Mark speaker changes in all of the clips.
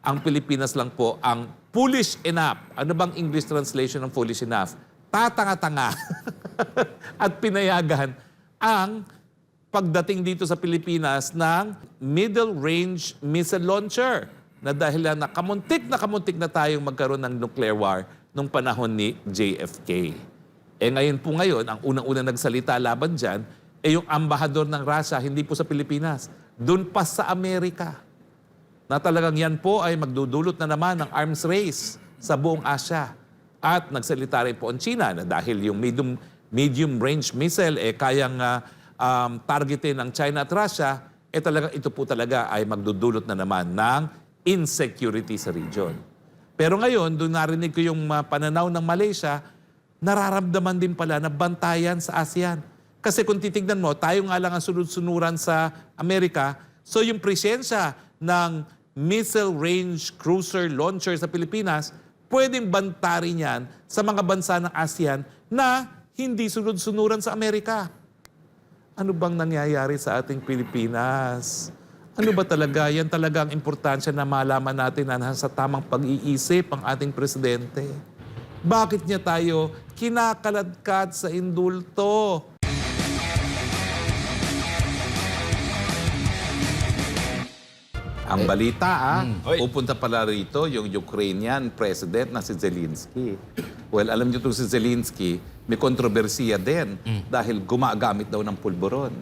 Speaker 1: Ang Pilipinas lang po ang foolish enough. Ano bang English translation ng foolish enough? Tatanga-tanga. At pinayagan ang pagdating dito sa Pilipinas ng middle-range missile launcher na dahil na kamuntik na tayong magkaroon ng nuclear war nung panahon ni JFK. Ngayon po ang unang-unang nagsalita laban dyan, yung ambahador ng Russia, hindi po sa Pilipinas, doon pa sa Amerika. Na talagang yan po ay magdudulot na naman ng arms race sa buong Asia. At nagsalita rin po ang China na dahil yung medium-range missile kayang targetin ng China at Russia, talagang ito po talaga ay magdudulot na naman ng insecurity sa region. Pero ngayon, doon narinig ko yung pananaw ng Malaysia, nararamdaman din pala na bantayan sa ASEAN. Kasi kung titignan mo, tayo nga lang ang sunod-sunuran sa Amerika, so yung presensya ng missile range cruiser launcher sa Pilipinas, pwedeng bantarin yan sa mga bansa ng ASEAN na hindi sunod-sunuran sa Amerika. Ano bang nangyayari sa ating Pilipinas? Ano ba talaga? Yan talaga ang importansya na malaman natin na nasa tamang pag-iisip ang ating presidente. Bakit niya tayo kinakaladkad sa indulto? Ang balita pupunta pala rito yung Ukrainian president na si Zelensky. Well, alam niyo itong si Zelensky, may kontrobersiya din dahil gumagamit daw ng pulburon.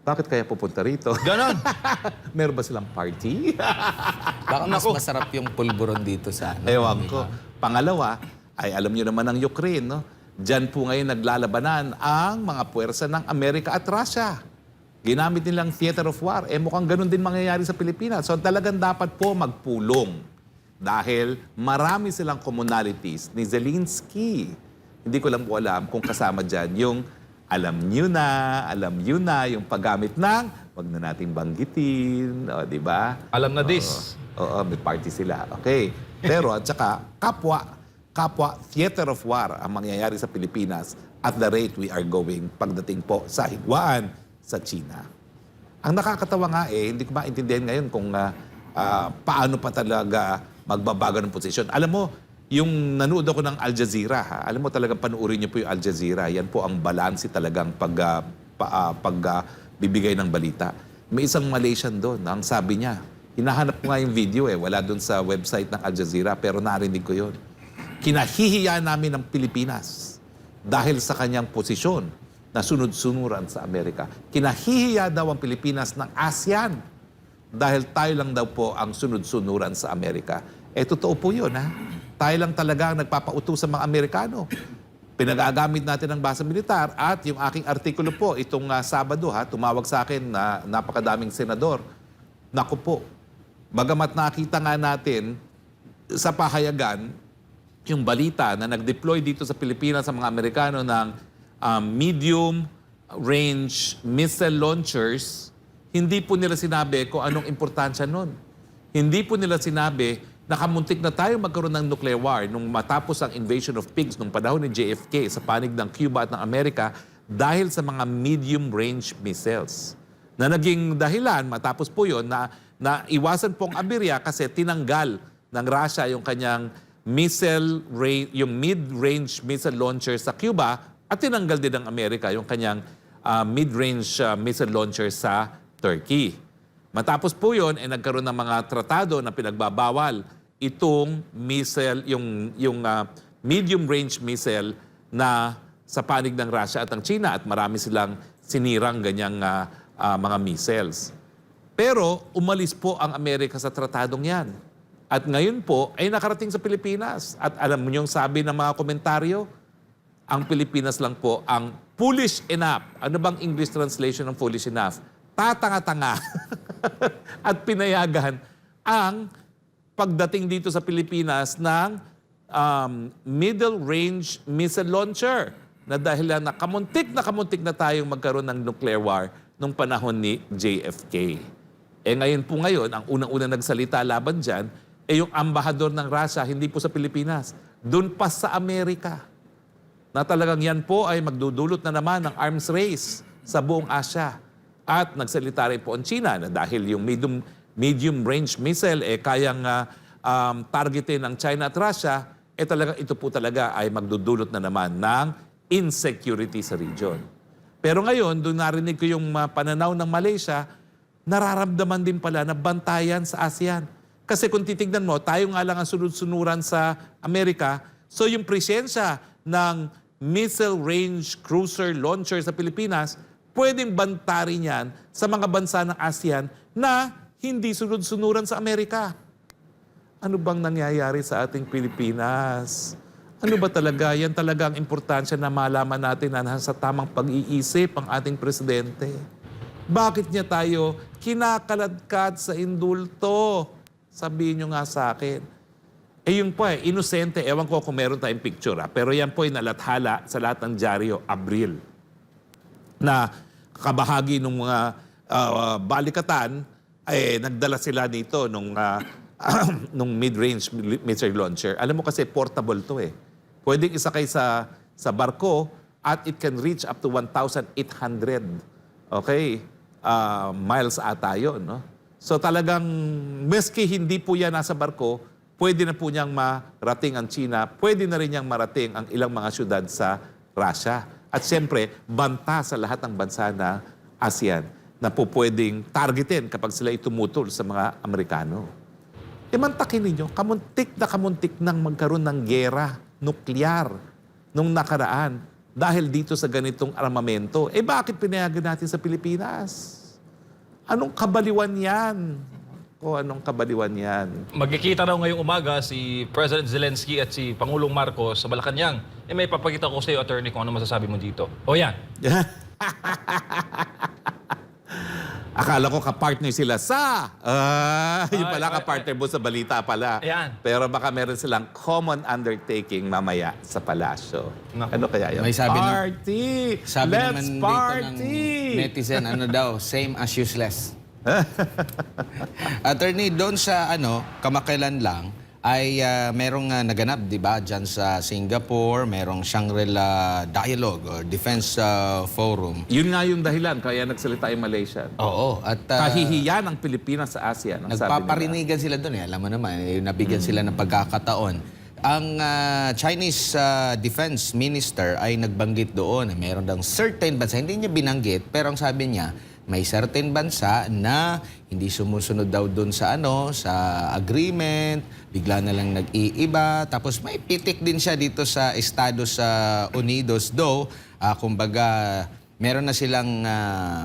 Speaker 1: Bakit kaya pupunta rito?
Speaker 2: Ganon.
Speaker 1: Meron ba silang party?
Speaker 2: Baka mas masarap yung pulburon dito sa ano.
Speaker 1: Ewan ko. Pangalawa, ay alam niyo naman ang Ukraine, no? Diyan po ngayon naglalabanan ang mga puwersa ng Amerika at Russia. Ginamit nilang theater of war. Mukhang ganun din mangyayari sa Pilipinas. So talagang dapat po magpulong. Dahil marami silang commonalities ni Zelensky. Hindi ko lang po alam kung kasama dyan yung alam nyo na, yung paggamit ng, wag na nating banggitin, di ba?
Speaker 2: Alam na this.
Speaker 1: Oo, may party sila. Okay. Pero at saka, kapwa theater of war ang mangyayari sa Pilipinas at the rate we are going pagdating po sa higwaan sa China. Ang nakakatawa nga hindi ko maintindihan ngayon kung paano pa talaga magbabago ng posisyon. Alam mo, yung nanood ako ng Al Jazeera, alam mo talagang panuorin niyo po yung Al Jazeera. Yan po ang balanse talagang pagbibigay ng balita. May isang Malaysian doon, ang sabi niya, hinahanap ko nga yung video wala doon sa website ng Al Jazeera, pero narinig ko yun. Kinahihiya namin ng Pilipinas dahil sa kanyang posisyon na sunod-sunuran sa Amerika. Kinahihiya daw ang Pilipinas ng ASEAN dahil tayo lang daw po ang sunod-sunuran sa Amerika. Totoo po yun, ha? Tayo lang talaga ang nagpapautos sa mga Amerikano. Pinagagamit natin ang basa militar at yung aking artikulo po, itong Sabado, tumawag sa akin na napakadaming senador. Naku po, bagamat nakita nga natin sa pahayagan, yung balita na nag-deploy dito sa Pilipinas sa mga Amerikano ng medium-range missile launchers, hindi po nila sinabi kung anong importansya nun. Hindi po nila sinabi nakamuntik na tayo magkaroon ng nuclear war nung matapos ang invasion of pigs nung panahon ni JFK sa panig ng Cuba at ng Amerika dahil sa mga medium-range missiles. Na naging dahilan, matapos po yun, na iwasan pong aberya kasi tinanggal ng Russia yung kanyang yung mid-range missile launcher sa Cuba at tinanggal din ng Amerika yung kanyang mid-range missile launcher sa Turkey. Matapos po yun, nagkaroon ng mga tratado na pinagbabawal itong missile, yung medium-range missile na sa panig ng Russia at ng China at marami silang sinirang ganyang mga missiles. Pero umalis po ang Amerika sa tratadong yan. At ngayon po ay nakarating sa Pilipinas. At alam mo yung sabi ng mga komentaryo, ang Pilipinas lang po ang foolish enough. Ano bang English translation ng foolish enough? Tatanga-tanga. At pinayagan ang pagdating dito sa Pilipinas ng middle-range missile launcher na dahil na kamuntik na tayong magkaroon ng nuclear war nung panahon ni JFK. Ngayon po ang unang-unang nagsalita laban dyan, yung ambahador ng Russia, hindi po sa Pilipinas, doon pa sa Amerika. Na talagang yan po ay magdudulot na naman ng arms race sa buong Asia. At nagsalita rin po ang China na dahil yung medium-range missile kayang targetin ng China at Russia, talaga, ito po talaga ay magdudulot na naman ng insecurity sa region. Pero ngayon, doon narinig ko yung pananaw ng Malaysia, nararamdaman din pala na bantayan sa ASEAN. Kasi kung titignan mo, tayo nga lang ang sunod-sunuran sa Amerika, so yung presensya ng missile range cruiser launcher sa Pilipinas, pwedeng bantarin yan sa mga bansa ng ASEAN na hindi sunod-sunuran sa Amerika. Ano bang nangyayari sa ating Pilipinas? Ano ba talaga? Yan talaga ang importansya na malaman natin na nasa tamang pag-iisip ang ating presidente. Bakit niya tayo kinakaladkad sa indulto? Sabihin niyo nga sa akin. Yun po inosente. Ewan ko kung meron tayong picture. Pero yan po nalathala sa lahat ng dyaryo, Abril. Na kabahagi ng mga balikatan, nagdala sila dito nung mid-range missile launcher. Alam mo kasi portable to Pwedeng isakay sa barko at it can reach up to 1,800 miles ata yun. No? So talagang meski hindi po yan nasa barko, pwede na po niyang marating ang China, pwede na rin niyang marating ang ilang mga syudad sa Russia. At siyempre, banta sa lahat ng bansa na ASEAN na po pwedeng targetin kapag sila itumutol sa mga Amerikano. Mantakin ninyo, kamuntik nang magkaroon ng gera nuklear nung nakaraan dahil dito sa ganitong armamento. Bakit pinayagan natin sa Pilipinas? Anong kabaliwan yan? Anong kabaliwan yan?
Speaker 3: Magkikita raw ngayong umaga si President Zelensky at si Pangulong Marcos sa Malacanang. May papakita ko sa iyo, attorney, kung ano masasabi mo dito. Yan.
Speaker 1: Akala ko kapartner sila sa... yun pala kapartner mo sa balita pala.
Speaker 3: Ayan.
Speaker 1: Pero baka meron silang common undertaking mamaya sa palasyo. Ano kaya yun?
Speaker 2: May sabi
Speaker 1: party!
Speaker 2: Sabi
Speaker 1: Let's
Speaker 2: naman
Speaker 1: party!
Speaker 2: dito ng netizen, same as useless. Attorney, doon sa kamakailan lang, ay merong naganap, di ba, dyan sa Singapore, merong Shangri-La Dialogue or Defense Forum.
Speaker 1: Yun nga yung dahilan, kaya nagsalita yung Malaysia.
Speaker 2: Oo. At
Speaker 1: Kahihiyan ng Pilipinas sa ASEAN. Ang sabi nila.
Speaker 2: nagpaparinigan sila doon. Alam mo naman, nabigyan sila ng pagkakataon. Ang Chinese Defense Minister ay nagbanggit doon na meron daw certain bansa. Hindi niya binanggit, pero ang sabi niya, may certain bansa na hindi sumusunod daw doon sa sa agreement, bigla na lang nag-iiba, tapos may pitik din siya dito sa Estados Unidos kumbaga meron na silang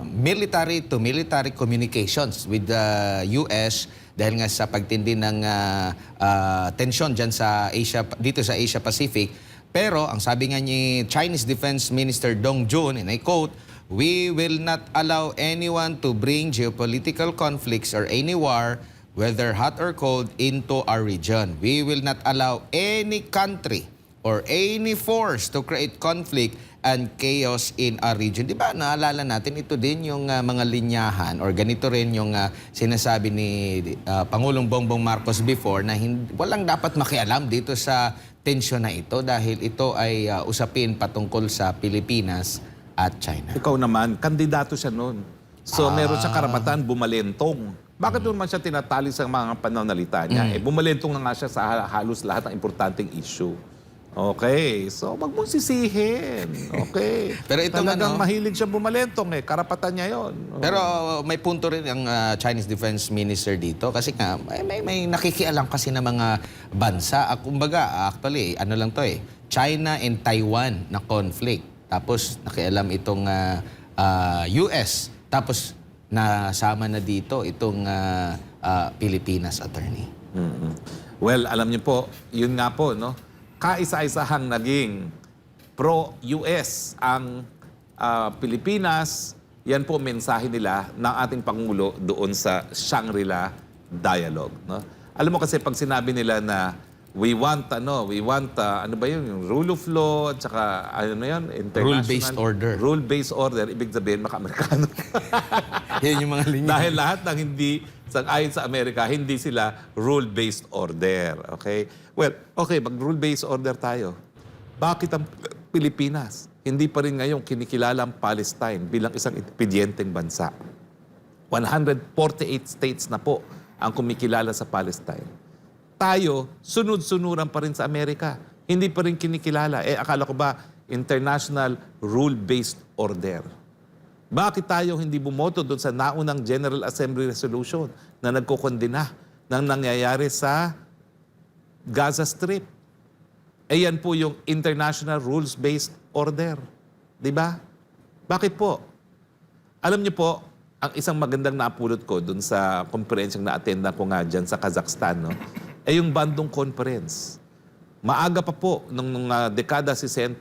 Speaker 2: military to military communications with the US dahil nga sa pagtindi ng tensyon diyan sa Asia, dito sa Asia Pacific. Pero ang sabi nga ni Chinese Defense Minister Dong Jun, and I quote, "We will not allow anyone to bring geopolitical conflicts or any war, whether hot or cold, into our region. We will not allow any country or any force to create conflict and chaos in our region." Di ba, naalala natin, ito din yung mga linyahan or ganito rin yung sinasabi ni Pangulong Bongbong Marcos before na walang dapat makialam dito sa tensyon na ito dahil ito ay usapin patungkol sa Pilipinas at China.
Speaker 1: Ikaw naman, kandidato siya noon. So meron siyang karapatan bumalentong. Bakit naman siya tinatali sa mga pananalita niya? Bumalentong na nga siya sa halos lahat ng importanteng issue. Okay, so wag mong sisihin. Okay.
Speaker 2: Pero ito
Speaker 1: talagang mahilig siya bumalentong karapatan niya yon.
Speaker 2: Pero may punto rin ang Chinese Defense Minister dito kasi nga may nakikialam kasi ng mga bansa. Kumbaga, actually, lang to China and Taiwan na conflict. Tapos nakialam itong US. Tapos nasama na dito itong Pilipinas, attorney.
Speaker 1: Well, alam niyo po, yun nga po, no? Kaisa-isahang naging pro-US ang Pilipinas. Yan po mensahe nila ng ating Pangulo doon sa Shangri-La Dialogue. No? Alam mo kasi pag sinabi nila na we want ano ba yun? Yung rule of law, at saka international...
Speaker 2: Rule-based order.
Speaker 1: Rule-based order, ibig sabihin maka-Amerikano.
Speaker 2: Yan yung mga linya.
Speaker 1: Dahil lahat ng hindi, ayon sa Amerika, hindi sila rule-based order. Okay? Well, okay, mag-rule-based order tayo. Bakit ang Pilipinas hindi pa rin ngayong kinikilala ang Palestine bilang isang independyenteng bansa? 148 states na po ang kumikilala sa Palestine. Tayo, sunod-sunuran pa rin sa Amerika. Hindi pa rin kinikilala. Akala ko ba, international rule-based order. Bakit tayo hindi bumoto doon sa naunang General Assembly resolution na nagkukondena ng nangyayari sa Gaza Strip? Yan po yung international rules-based order. Di ba? Bakit po? Alam niyo po, ang isang magandang napulot ko doon sa konferensyang na-attendan ko nga dyan sa Kazakhstan, no? Yung Bandung Conference. Maaga pa po, nung dekada 60,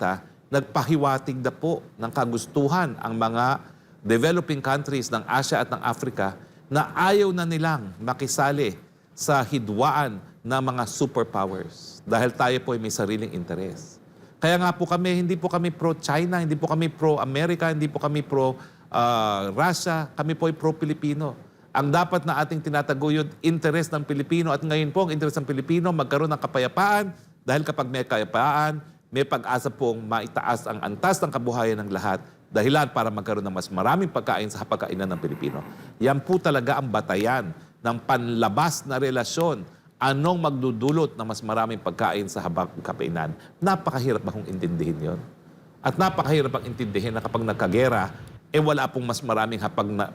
Speaker 1: nagpahiwatig na po ng kagustuhan ang mga developing countries ng Asia at ng Africa na ayaw na nilang makisali sa hidwaan ng mga superpowers dahil tayo po ay may sariling interes. Kaya nga po kami, hindi po kami pro-China, hindi po kami pro-America, hindi po kami pro-Russia, kami po ay pro-Pilipino. Ang dapat na ating tinataguyod, interes ng Pilipino at ngayon po ang interes ng Pilipino magkaroon ng kapayapaan dahil kapag may kapayapaan, may pag-asa pong maitaas ang antas ng kabuhayan ng lahat dahilan para magkaroon ng mas maraming pagkain sa pagkainan ng Pilipino. Yan po talaga ang batayan ng panlabas na relasyon. Anong magdudulot ng mas maraming pagkain sa habang kapainan? Napakahirap ba kung intindihin yon? At napakahirap ang intindihin na kapag nagkagera, wala pong mas maraming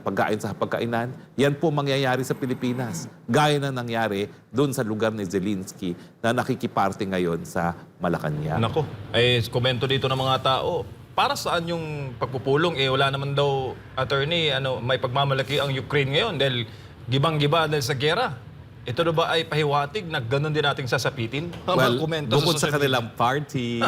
Speaker 1: pagkain sa hapagkainan. Yan po mangyayari sa Pilipinas. Gaya na nangyari doon sa lugar ni Zelensky na nakikiparte ngayon sa Malacanang.
Speaker 3: Nako, komento dito ng mga tao. Para saan yung pagpupulong? Wala naman daw, attorney, may pagmamalaki ang Ukraine ngayon dahil gibang-giba dahil sa gera. Ito na ba ay pahiwatig na ganun din nating sasapitin?
Speaker 1: Well,
Speaker 3: komento
Speaker 1: bukod sa
Speaker 3: social
Speaker 1: kanilang party,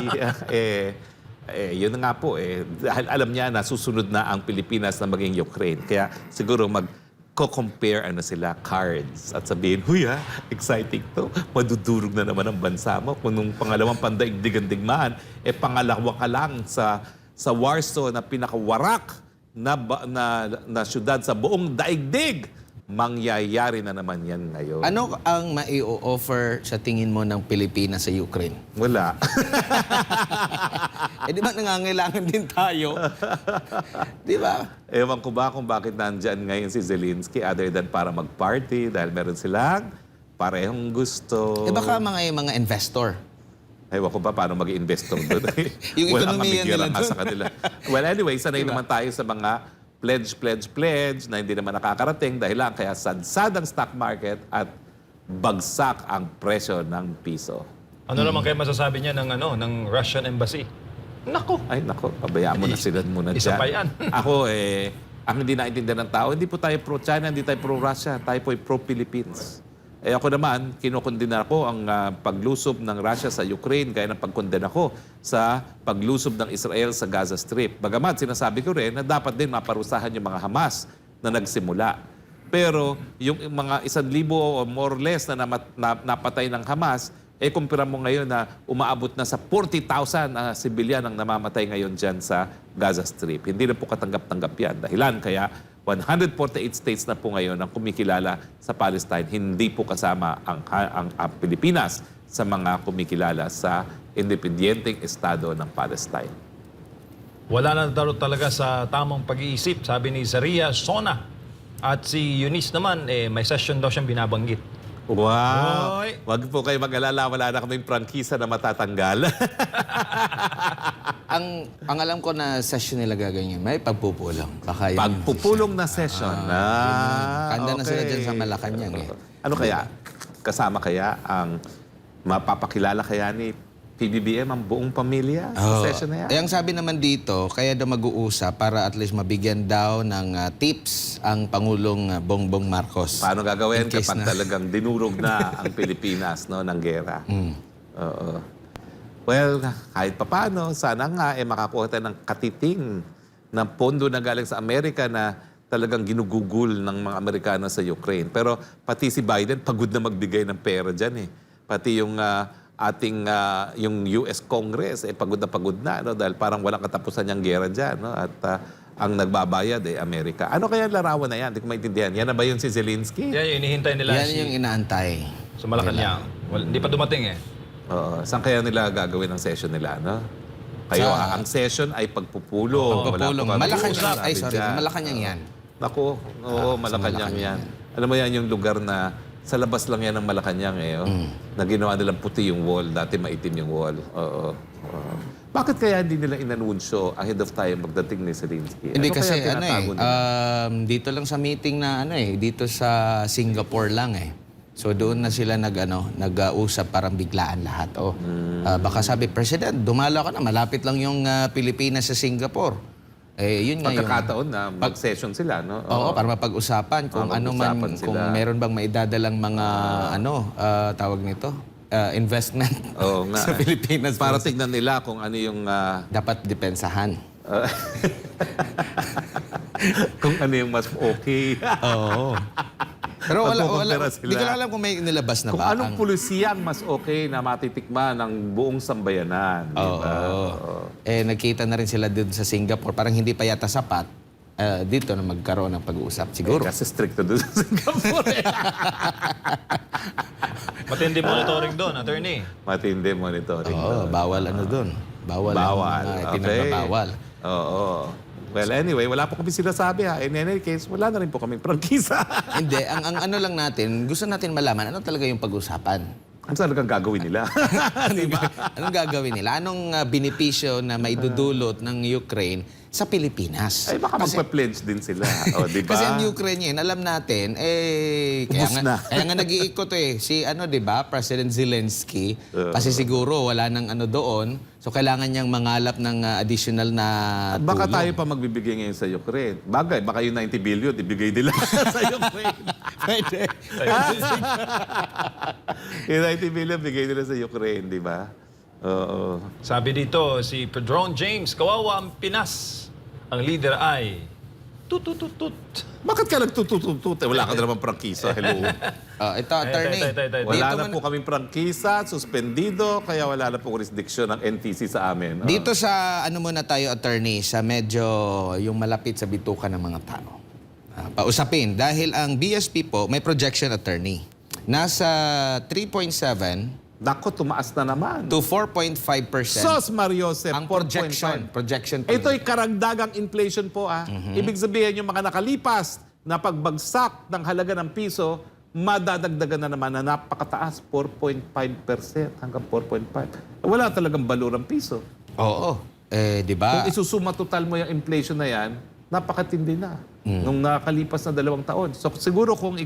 Speaker 1: yun na nga po. Dahil alam niya na susunod na ang Pilipinas na maging Ukraine. Kaya siguro mag-compare sila, cards. At sabihin, huy exciting to. Madudurog na naman ang bansa mo. Kung nung pangalawang pandaigdigan-digmaan, pangalawa ka lang sa Warsaw na pinakawarak na syudad sa buong daigdig. Mangyayari na naman yan ngayon.
Speaker 2: Ano ang mai-offer sa tingin mo ng Pilipinas sa Ukraine?
Speaker 1: Wala.
Speaker 2: Di ba nangangailangan din tayo? Di ba?
Speaker 1: Ewan ko ba kung bakit nandyan ngayon si Zelensky other than para mag-party dahil meron silang parehong gusto.
Speaker 2: Baka mga investor.
Speaker 1: Ewan ko ba paano mag-investor doon.
Speaker 2: Yung
Speaker 1: Walang
Speaker 2: ekonomiya nila
Speaker 1: kamigyan
Speaker 2: doon.
Speaker 1: sa kanila. Well, anyway, sanay naman tayo sa mga pledge na hindi naman nakakarating dahil lang kaya sadsad ang stock market at bagsak ang presyo ng piso.
Speaker 3: Ano naman kaya masasabi niya ng Russian Embassy? Nako.
Speaker 1: Ay, nako, pabayaan mo na sila muna dyan.
Speaker 3: Isa pa yan.
Speaker 1: Ako, ang hindi naintindihan ng tao, hindi po tayo pro-China, hindi tayo pro-Russia, tayo po ay pro-Philippines. Ako naman, kinukondena ko ang paglusob ng Russia sa Ukraine gaya ng pagkondena ko sa paglusob ng Israel sa Gaza Strip. Bagamat sinasabi ko rin na dapat din maparusahan yung mga Hamas na nagsimula. Pero yung mga 1,000 o more or less na napatay ng Hamas, kumpira mo ngayon na umaabot na sa 40,000 na sibilyan ang namamatay ngayon dyan sa Gaza Strip. Hindi na po katanggap-tanggap yan. Dahilan kaya 148 states na po ngayon ang kumikilala sa Palestine. Hindi po kasama ang Pilipinas sa mga kumikilala sa independenteng estado ng Palestine.
Speaker 3: Wala na daw talaga sa tamang pag-iisip, sabi ni Zaria Sona. At si Eunice naman, may session daw siyang binabanggit.
Speaker 1: Wow!
Speaker 3: Hoy!
Speaker 1: Wag po kayo mag-alala, wala na kaming prangkisa na matatanggal.
Speaker 2: Ang alam ko na session nila gagawin yun, may pagpupulong. Baka yun yung
Speaker 1: Pagpupulong na session.
Speaker 2: Kanda na sila dyan sa Malacanang
Speaker 1: Ano kaya? Kasama kaya ang mapapakilala kaya ni PBBM ang buong pamilya sa session na yan?
Speaker 2: Ang sabi naman dito, kaya daw mag-uusap para at least mabigyan daw ng tips ang Pangulong Bongbong Marcos.
Speaker 1: Paano gagawin
Speaker 2: In case
Speaker 1: kapag
Speaker 2: na-
Speaker 1: talagang dinurog na ang Pilipinas ng gera? Oo. Well, kahit papaano, sana nga makakuha tayo ng katiting ng pondo na galing sa Amerika na talagang ginugugol ng mga Amerikano sa Ukraine. Pero pati si Biden, pagod na magbigay ng pera dyan Pati yung ating yung US Congress, pagod na, no? Dahil parang walang katapusan yung gera dyan. No? At ang nagbabayad Amerika. Ano kaya larawan na yan? Hindi ko maintindihan. Yan na ba yun si Zelensky?
Speaker 3: Yan yung inihintay nila
Speaker 2: Yan yung inaantay.
Speaker 3: sa Malacanang. Hindi pa dumating
Speaker 1: Oo. Saan kaya nila gagawin ang session nila, no? Kayo, ang session ay pagpupulong.
Speaker 2: Pagpupulong.
Speaker 1: Wala po kami
Speaker 2: Malacanang.
Speaker 1: usasabi dyan.
Speaker 2: Malacanang yan.
Speaker 1: Naku, oo, Malacanang yan. Alam mo yan yung lugar na Sa labas lang yan ng Malacanang eh. Oh. Na ginawa nilang puti yung wall. Dati maitim yung wall. Oo. Oo. Bakit kaya hindi nila inanunsyo ahead of time pagdating ni Zelensky?
Speaker 2: Hindi kasi
Speaker 1: kaya tinatago nila?
Speaker 2: dito lang sa meeting na dito sa Singapore lang eh. So doon na sila nag-usap parang biglaan lahat. Baka sabi, President, dumalo ka na, malapit lang yung Pilipinas sa Singapore. Yun nga yung
Speaker 1: Pagkakataon na mag-session sila, no?
Speaker 2: Oo, para mapag-usapan kung ano man,
Speaker 1: Mapag-usapan
Speaker 2: kung
Speaker 1: sila.
Speaker 2: meron bang maidadalang mga tawag nito, investment
Speaker 1: Oo nga.
Speaker 2: sa Pilipinas
Speaker 1: Para tignan nila kung ano yung
Speaker 2: dapat depensahan.
Speaker 1: kung ano yung mas okay.
Speaker 2: Oo. Pero
Speaker 1: Magkukumpara sila.
Speaker 2: hindi ko lang alam kung may nilabas na
Speaker 1: Kung
Speaker 2: ba.
Speaker 1: anong pulisya ang mas okay na matitikman ng buong sambayanan. Di ba? Oo.
Speaker 2: Nagkita na rin sila dun sa Singapore. Parang hindi pa yata sapat. Dito na magkaroon ng pag-uusap siguro.
Speaker 1: Kasi stricto doon sa Singapore.
Speaker 3: Matindi monitoring doon, attorney.
Speaker 1: Matindi monitoring.
Speaker 2: Oo, bawal dun. Bawal.
Speaker 1: Bawal.
Speaker 2: Ang, pinagbabawal.
Speaker 1: Oo. Well, anyway, wala po kami sinasabi ha. In any case, wala na rin po kaming prangkisa.
Speaker 2: Hindi, ang ano lang natin, gusto natin malaman ano talaga yung pag-usapan.
Speaker 1: Ano talagang gagawin nila?
Speaker 2: Anong gagawin nila? Anong benepisyo na maidudulot ng Ukraine sa Pilipinas?
Speaker 1: Ay, baka magpa-pledge din sila. O, di ba?
Speaker 2: Kasi ang Ukraine yun, alam natin,
Speaker 1: Ubus na.
Speaker 2: kaya nga nag-iikot si di ba, President Zelensky, kasi siguro wala nang doon, so kailangan niyang mangalap ng additional na
Speaker 1: At baka
Speaker 2: tulong.
Speaker 1: tayo pa magbibigay ngayon sa Ukraine. Bagay, baka yung 90 billion, ibigay nila sa Ukraine.
Speaker 2: Pwede.
Speaker 1: Yung 90 billion, bigay nila sa Ukraine, di ba? Oo.
Speaker 3: Sabi dito, si Pedron James, kawawa ang Pinas. Ang leader ay tutututut.
Speaker 1: Bakit ka nagtutututut? Wala ka na naman prangkisa. Hello.
Speaker 2: Ito, attorney.
Speaker 3: Ito.
Speaker 1: Wala
Speaker 2: Dito
Speaker 1: na po kaming prangkisa, suspendido, kaya wala na po jurisdiction ng NTC sa amin.
Speaker 2: Dito sa muna tayo, attorney, sa medyo yung malapit sa bituka ng mga tao. Pausapin, dahil ang BSP po, may projection, attorney. Nasa 3.7
Speaker 1: Dako, tumaas na naman.
Speaker 2: to 4.5%
Speaker 1: Sos Mariosep,
Speaker 2: ang projection po.
Speaker 1: Ito'y karagdagang inflation po. Ibig sabihin yung mga nakalipas na pagbagsak ng halaga ng piso, madadagdagan na naman na napakataas, 4.5% hanggang 4.5%. Wala talagang balur ang piso.
Speaker 2: Oo. Di ba?
Speaker 1: Kung isusuma total mo yung inflation na yan, napakatindi na nung nakalipas na 2 taon. So siguro kung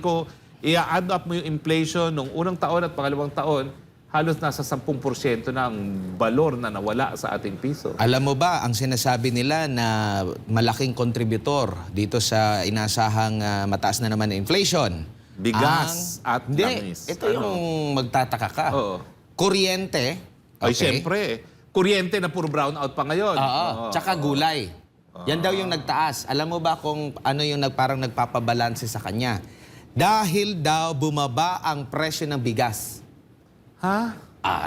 Speaker 1: i-add up mo yung inflation nung unang taon at pangalawang taon, halos nasa 10% na ang balor na nawala sa ating piso.
Speaker 2: Alam mo ba, ang sinasabi nila na malaking kontributor dito sa inasahang mataas na naman na inflation.
Speaker 1: Bigas at
Speaker 2: Hindi,
Speaker 1: langis.
Speaker 2: ito yung magtataka ka.
Speaker 1: Oo.
Speaker 2: Kuryente.
Speaker 1: Ay,
Speaker 2: okay.
Speaker 1: siyempre. Kuryente na puro brownout pa ngayon.
Speaker 2: Oo. Tsaka gulay. Yan daw yung nagtaas. Alam mo ba kung ano yung parang nagpapabalanse sa kanya? Dahil daw bumaba ang presyo ng bigas.
Speaker 1: Ha?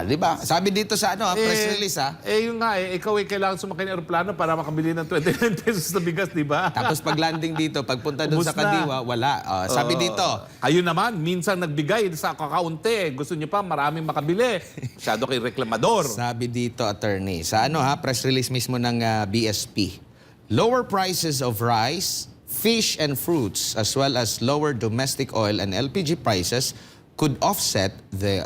Speaker 2: Di ba? Sabi dito sa press release
Speaker 1: Yun nga ikaw kailangan sumakay ng aeroplano para makabili ng 29 pesos na bigas, di ba?
Speaker 2: Tapos pag landing dito, pagpunta doon
Speaker 1: Ubus
Speaker 2: sa
Speaker 1: na.
Speaker 2: Kadiwa, wala. Sabi dito,
Speaker 1: Kayo naman, minsan nagbigay sa kakaunti. Gusto niyo pa maraming makabili. Masyado kay reklamador.
Speaker 2: sabi dito, attorney, sa press release mismo ng BSP, lower prices of rice, fish and fruits, as well as lower domestic oil and LPG prices could offset the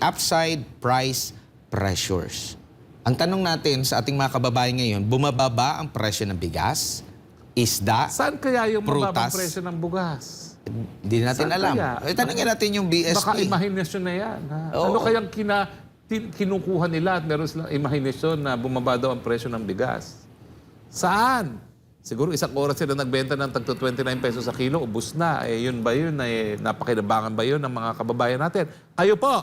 Speaker 2: upside price pressures. Ang tanong natin sa ating mga kababayan ngayon, bumaba ba ang presyo ng bigas, isda,
Speaker 1: Saan kaya yung mababang
Speaker 2: Prutas.
Speaker 1: presyo ng bugas?
Speaker 2: Hindi natin
Speaker 1: Saan
Speaker 2: alam.
Speaker 1: kaya?
Speaker 2: Tanongin natin yung BSP.
Speaker 1: Baka imahinasyon na yan. Ha?
Speaker 2: Oo.
Speaker 1: Ano kayang kinukuha nila at meron silang imahinasyon na bumaba daw ang presyo ng bigas? Saan? Siguro 1 oras sila nagbenta ng tagto 29 pesos sa kilo, ubus na. Yun ba yun? Napakinabangan ba yun ng mga kababayan natin? Kayo po,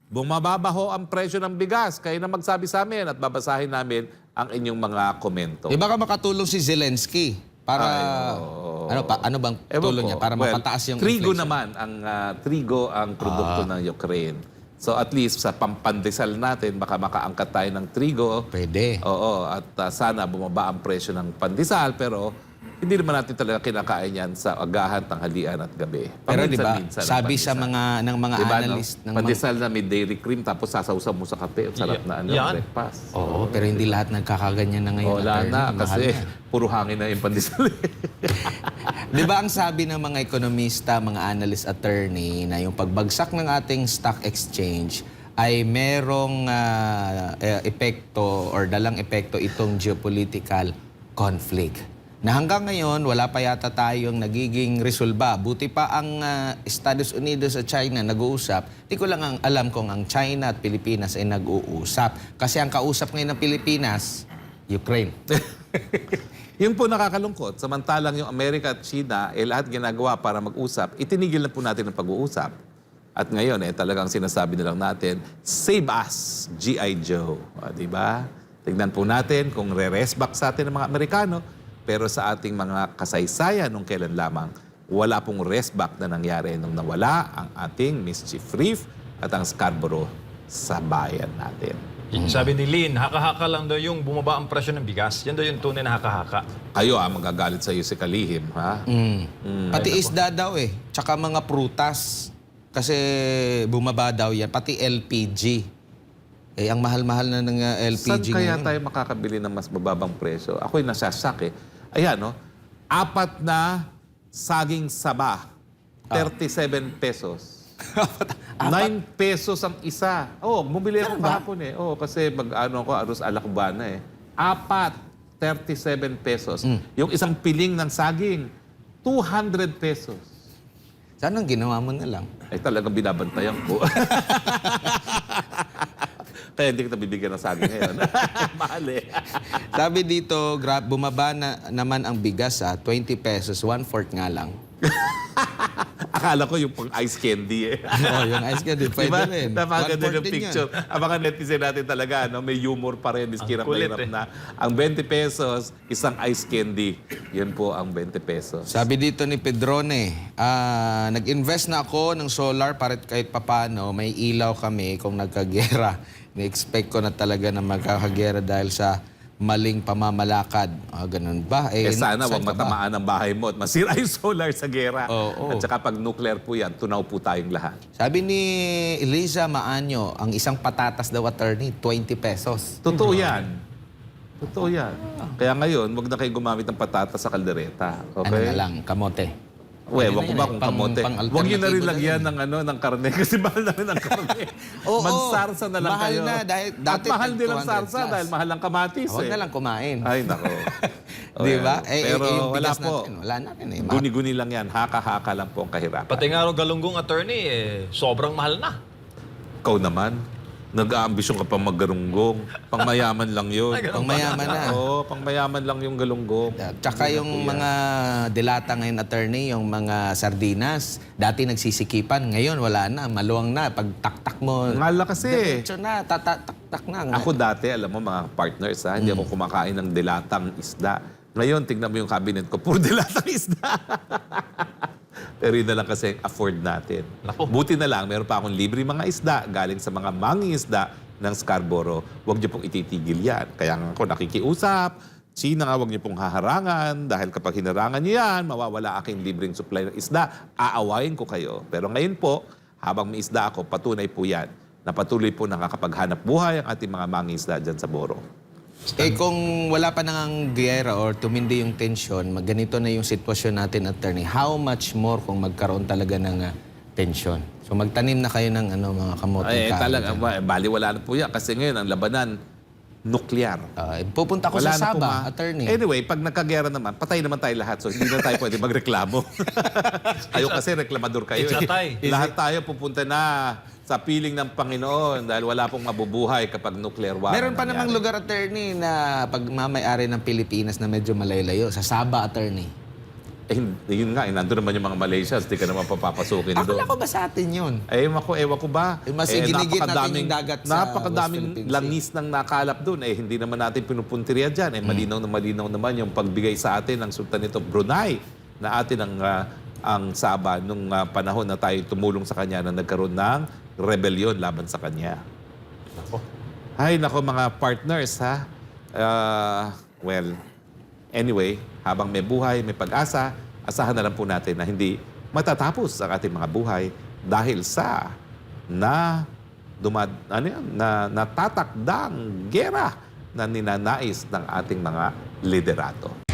Speaker 1: bumaba ba ho ang presyo ng bigas? Kayo na magsabi sa amin at babasahin namin ang inyong mga komento.
Speaker 2: Baka makatulong si Zelensky para ano bang
Speaker 1: Ewan
Speaker 2: tulong
Speaker 1: ko.
Speaker 2: niya para
Speaker 1: Well,
Speaker 2: mapataas yung
Speaker 1: trigo
Speaker 2: inflation?
Speaker 1: naman, trigo ang produkto ng Ukraine. So at least sa pampandesal natin, baka makaangkat tayo ng trigo.
Speaker 2: Pwede.
Speaker 1: Oo, at sana bumaba ang presyo ng pandesal, pero hindi naman natin talaga kinakain yan sa agahan, tanghalian at gabi.
Speaker 2: Pero di ba,
Speaker 1: Paminsan-minsan ang
Speaker 2: sabi sa
Speaker 1: pandesal.
Speaker 2: ng mga
Speaker 1: Diba,
Speaker 2: analyst ng mga...
Speaker 1: pandesal na may dairy cream tapos sasawsaw mo sa kape. Ang sarap na
Speaker 3: Yan.
Speaker 1: breakfast.
Speaker 2: Oo, pero hindi lahat nagkakaganyan na ngayon.
Speaker 1: Wala
Speaker 2: attorney.
Speaker 1: na
Speaker 2: Mahal
Speaker 1: kasi
Speaker 2: na.
Speaker 1: puro hangin na yung pandesal.
Speaker 2: Di ba ang sabi ng mga ekonomista, mga analyst attorney, na yung pagbagsak ng ating stock exchange ay merong epekto or dalang epekto itong geopolitical conflict. Na hanggang ngayon, wala pa yata tayong nagiging resolba. Buti pa ang Estados Unidos at China nag-uusap. Di ko lang alam kung ang China at Pilipinas ay nag-uusap. Kasi ang kausap ngayon ng Pilipinas, Ukraine.
Speaker 1: Yun po nakakalungkot. Samantalang yung Amerika at China, lahat ginagawa para mag-usap, itinigil na po natin ang pag-uusap. At ngayon, talagang sinasabi na lang natin, save us, G.I. Joe. Di ba? Tignan po natin kung re-resback sa atin ng mga Amerikano, pero sa ating mga kasaysayan nung kailan lamang, wala pong resback na nangyari nung nawala ang ating Mischief Reef at ang Scarborough sa bayan natin.
Speaker 3: Sabi ni Lynn, haka-haka lang daw yung bumaba ang presyo ng bigas. Yan daw yung tunay na haka-haka.
Speaker 1: Kayo magagalit sa iyo si Kalihim, ha?
Speaker 2: Pati isda daw eh. Tsaka mga prutas. Kasi bumaba daw yan. Pati LPG. Eh, ang mahal-mahal na ng
Speaker 1: Saan
Speaker 2: LPG
Speaker 1: kaya
Speaker 2: ngayon.
Speaker 1: tayo makakabili ng mas mababang presyo? Ako'y nasasak eh. Ayan, no? 4 na saging saba. 37 pesos. 9 pesos ang isa. Bumili ako kahapon eh. Kasi ako, arroz alakbana eh. 4, 37 pesos. Yung isang piling ng saging, 200 pesos.
Speaker 2: Sana ginawa mo na lang.
Speaker 1: Ay talagang binabantayan ko. Kaya hindi kita bibigyan ng saging ngayon. Mahal eh.
Speaker 2: Sabi dito, bumaba na naman ang bigas 20 pesos, 1/4 nga lang.
Speaker 1: Akala ko yung pang ice candy eh.
Speaker 2: Yung ice candy, pwede
Speaker 1: Diba?
Speaker 2: rin.
Speaker 1: Napakaganda
Speaker 2: 1/4
Speaker 1: ng
Speaker 2: din
Speaker 1: picture. Ang mga netizen natin talaga, may humor pa rin. Miski na
Speaker 3: kulit
Speaker 1: mahirap
Speaker 3: eh.
Speaker 1: na. Ang 20 pesos, isang ice candy. Yan po ang 20 pesos.
Speaker 2: Sabi dito ni Pedrone, nag-invest na ako ng solar para kahit papano, may ilaw kami kung nagkagera. Ni-expect ko na talaga na magkakagera dahil sa maling pamamalakad. Ganun ba?
Speaker 1: Sana
Speaker 2: saan
Speaker 1: wag
Speaker 2: ka ba?
Speaker 1: matamaan ang bahay mo at masira yung solar sa gera.
Speaker 2: Oo.
Speaker 1: At saka pag nuclear po yan, tunaw po tayong lahat.
Speaker 2: Sabi ni Eliza Maanyo, ang isang patatas daw attorney, 20 pesos.
Speaker 1: Totoo yan. Totoo yan. Kaya ngayon, wag na kayo gumamit ng patatas sa kaldereta.
Speaker 2: Ano
Speaker 1: Okay?
Speaker 2: na lang, kamote.
Speaker 1: Ewan ko
Speaker 2: Ano
Speaker 1: ba
Speaker 2: yan
Speaker 1: kung
Speaker 2: eh,
Speaker 1: kamote.
Speaker 2: pang-alternatibo
Speaker 1: Huwag nyo na rin
Speaker 2: na
Speaker 1: lagyan
Speaker 2: rin.
Speaker 1: ng karne kasi mahal na rin ang karne.
Speaker 2: Oo,
Speaker 1: Magsarsa na lang
Speaker 2: mahal
Speaker 1: kayo.
Speaker 2: na dahil
Speaker 1: At
Speaker 2: dati
Speaker 1: mahal din ang
Speaker 2: 200
Speaker 1: sarsa
Speaker 2: plus.
Speaker 1: dahil mahal ang kamatis
Speaker 2: Huwag
Speaker 1: eh.
Speaker 2: na lang kumain.
Speaker 1: Ay, nako.
Speaker 2: Di ba?
Speaker 1: Pero
Speaker 2: yung
Speaker 1: wala
Speaker 2: bigas
Speaker 1: po.
Speaker 2: natin, wala natin eh.
Speaker 1: Guni-guni lang yan. Haka-haka lang po ang kahirapan.
Speaker 3: Pati nga rin galunggong attorney, sobrang mahal na.
Speaker 1: Ikaw naman, nag-aambisyon ka pa maggarunggong. Pangmayaman lang yun.
Speaker 2: Pangmayaman na.
Speaker 1: Oo, pangmayaman lang yung galunggong.
Speaker 2: Tsaka yung mga dilata ngayon, attorney, yung mga sardinas, dati nagsisikipan, ngayon wala na, maluwang na. Pag taktak mo,
Speaker 1: Mahal na kasi.
Speaker 2: diretso na, tak na.
Speaker 1: Ako dati, alam mo mga partners, hindi ako kumakain ng dilatang isda. Ngayon, tignan mo yung cabinet ko, puro dilatang isda. Pero yun na lang kasi afford natin.
Speaker 3: Naku.
Speaker 1: Buti na lang, meron pa akong libre mga isda galing sa mga mangingisda ng Scarborough. Huwag niyo pong ititigil yan. Kaya nga ako nakikiusap, China nga huwag niyo pong haharangan dahil kapag hinarangan niyo yan, mawawala aking libreng supply ng isda. Aawayin ko kayo. Pero ngayon po, habang may isda ako, patunay po yan na patuloy po nakakapaghanap buhay ang ating mga mangingisda dyan sa Boro.
Speaker 2: Kung wala pa nang giyera or tumindi yung tension, ganito na yung sitwasyon natin, attorney, how much more kung magkaroon talaga ng tension? So magtanim na kayo ng mga kamote.
Speaker 1: Talaga, baliwala na po yan. Kasi ngayon, ang labanan, nuklear.
Speaker 2: Pupunta ko sa Sabah, attorney.
Speaker 1: Anyway, pag nagkagera naman, patay naman tayo lahat. So, hindi na tayo pwede magreklamo. Kayo kasi reklamador kayo.
Speaker 3: It's a tie.
Speaker 1: Lahat tayo pupunta na sa piling ng Panginoon dahil wala pong mabubuhay kapag nuclear war.
Speaker 2: Meron pa
Speaker 1: ang
Speaker 2: namang
Speaker 1: nangyari.
Speaker 2: lugar, attorney, na pagmamayari ng Pilipinas na medyo malaylayo. Sa Sabah, attorney.
Speaker 1: Yun nga, nandun naman yung mga Malaysians, di ka naman papapasukin doon.
Speaker 2: Akala ko ba sa atin yun?
Speaker 1: Ewan ko ba?
Speaker 2: Mas ginigit natin yung dagat sa
Speaker 1: napakadaming
Speaker 2: West Philippine Sea.
Speaker 1: langis ng nakalap doon. Hindi naman natin pinupuntirya dyan. Malinaw na malinaw naman yung pagbigay sa atin ng Sultanate of Brunei na atin ang Sabah nung panahon na tayo tumulong sa kanya na nagkaroon ng rebellion laban sa kanya.
Speaker 3: Nako.
Speaker 1: Ay, nako mga partners ha. Anyway, habang may buhay, may pag-asa, asahan na lang po natin na hindi matatapos ang ating mga buhay dahil sa natatakdang gera na ninanais ng ating mga liderato.